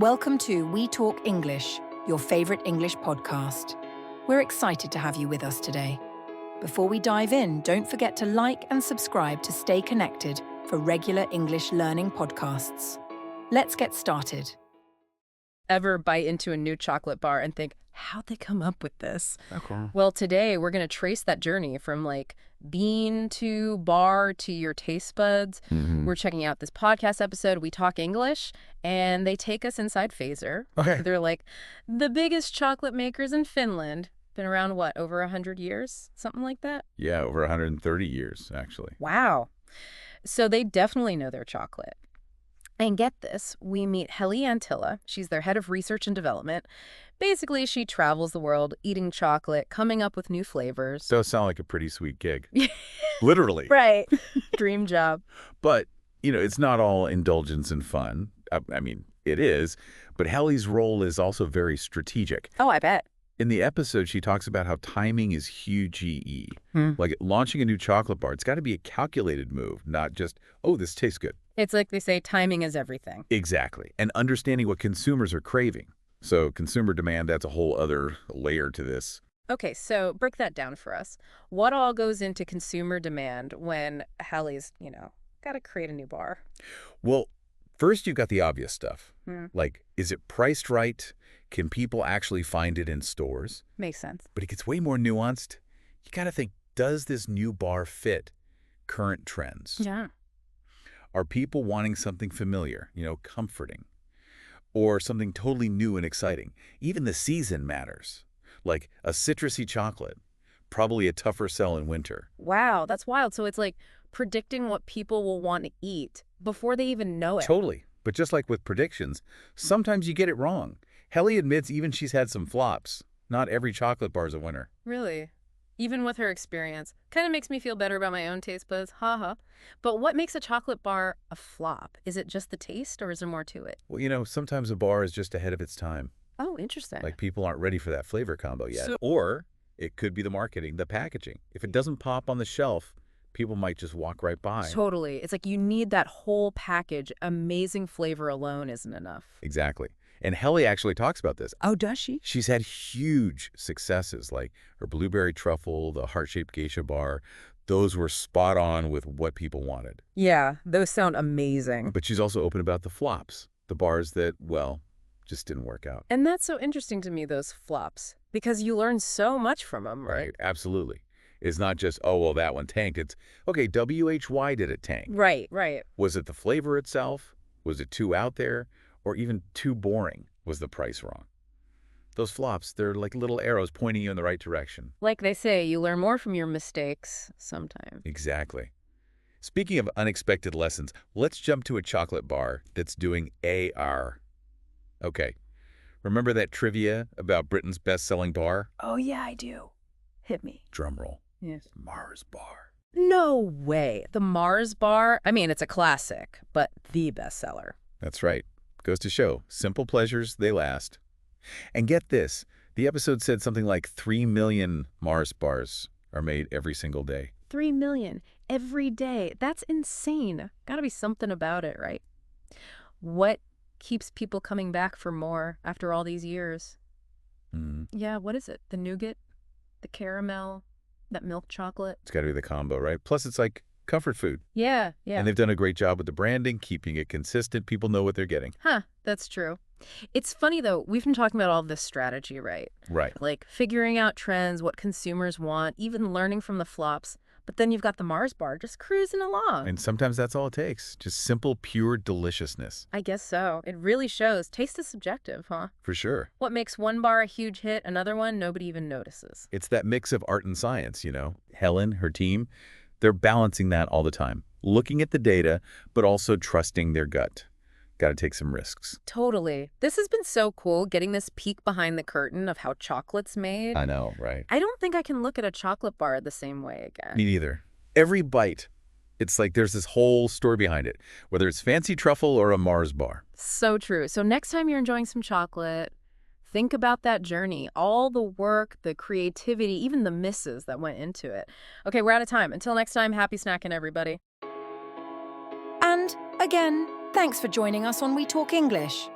Welcome to We Talk English, your favorite English podcast. We're excited to have you with us today. Before we dive in, don't forget to like and subscribe to stay connected for regular English learning podcasts. Let's get started. Ever bite into a new chocolate bar and think, how'd they come up with this? Okay. Well, today we're going to trace that journey from bean to bar to your taste buds. We're checking out this podcast episode, We Talk English, and they take us inside Phaser. Okay. They're the biggest chocolate makers in Finland. Been around, over 100 years? Something like that? Yeah, over 130 years, actually. Wow. So they definitely know their chocolate. And get this, we meet Heli Antilla. She's their head of research and development. Basically, she travels the world eating chocolate, coming up with new flavors. Does sound like a pretty sweet gig. Literally. Right. Dream job. But, it's not all indulgence and fun. I mean, it is. But Heli's role is also very strategic. Oh, I bet. In the episode, she talks about how timing is huge. Like launching a new chocolate bar, it's got to be a calculated move, not just, oh, this tastes good. It's like they say, timing is everything. Exactly. And understanding what consumers are craving. So consumer demand, that's a whole other layer to this. Okay, so break that down for us. What all goes into consumer demand when Heli's, got to create a new bar? Well, first you've got the obvious stuff. Like, is it priced right? Can people actually find it in stores? Makes sense. But it gets way more nuanced. You got to think, does this new bar fit current trends? Yeah. Are people wanting something familiar, comforting? Or something totally new and exciting? Even the season matters. Like a citrusy chocolate, probably a tougher sell in winter. Wow, that's wild. So it's like predicting what people will want to eat before they even know it. Totally. But just like with predictions, sometimes you get it wrong. Heli admits even she's had some flops. Not every chocolate bar is a winner. Really? Even with her experience. Kind of makes me feel better about my own taste buds. Haha. But what makes a chocolate bar a flop? Is it just the taste or is there more to it? Well, sometimes a bar is just ahead of its time. Oh, interesting. Like people aren't ready for that flavor combo yet. Or it could be the marketing, the packaging. If it doesn't pop on the shelf, people might just walk right by. Totally. It's like you need that whole package. Amazing flavor alone isn't enough. Exactly. And Heli actually talks about this. Oh, does she? She's had huge successes, like her blueberry truffle, the heart-shaped geisha bar. Those were spot on with what people wanted. Yeah, those sound amazing. But she's also open about the flops, the bars that, just didn't work out. And that's so interesting to me, those flops, because you learn so much from them, right? Absolutely. It's not just, oh, well, that one tanked. It's, okay, why did it tank? Right. Was it the flavor itself? Was it too out there? Or even too boring? Was the price wrong? Those flops, they're like little arrows pointing you in the right direction. Like they say, you learn more from your mistakes sometimes. Exactly. Speaking of unexpected lessons, let's jump to a chocolate bar that's doing AR. Okay. Remember that trivia about Britain's best-selling bar? Oh, yeah, I do. Hit me. Drum roll. Yes. Mars bar. No way. The Mars bar? I mean, it's a classic, but the bestseller. That's right. Goes to show, simple pleasures, they last. And get this, the episode said something like 3 million Mars bars are made every single day. 3 million every day. That's insane. Gotta be something about it, right? What keeps people coming back for more after all these years? Yeah, what is it? The nougat? The caramel? That milk chocolate? It's got to be the combo, right? Plus, it's like comfort food. Yeah. And they've done a great job with the branding, keeping it consistent. People know what they're getting. Huh, that's true. It's funny, though. We've been talking about all this strategy, right? Right. Like figuring out trends, what consumers want, even learning from the flops. But then you've got the Mars bar just cruising along. And sometimes that's all it takes. Just simple, pure deliciousness. I guess so. It really shows. Taste is subjective, huh? For sure. What makes one bar a huge hit, another one nobody even notices? It's that mix of art and science, Helen, her team, they're balancing that all the time. Looking at the data, but also trusting their gut. Got to take some risks. Totally. This has been so cool, getting this peek behind the curtain of how chocolate's made. I know, right? I don't think I can look at a chocolate bar the same way again. Me neither. Every bite, it's like there's this whole story behind it, whether it's fancy truffle or a Mars bar. So true. So next time you're enjoying some chocolate, think about that journey, all the work, the creativity, even the misses that went into it. Okay, we're out of time. Until next time, happy snacking, everybody. And again, thanks for joining us on We Talk English.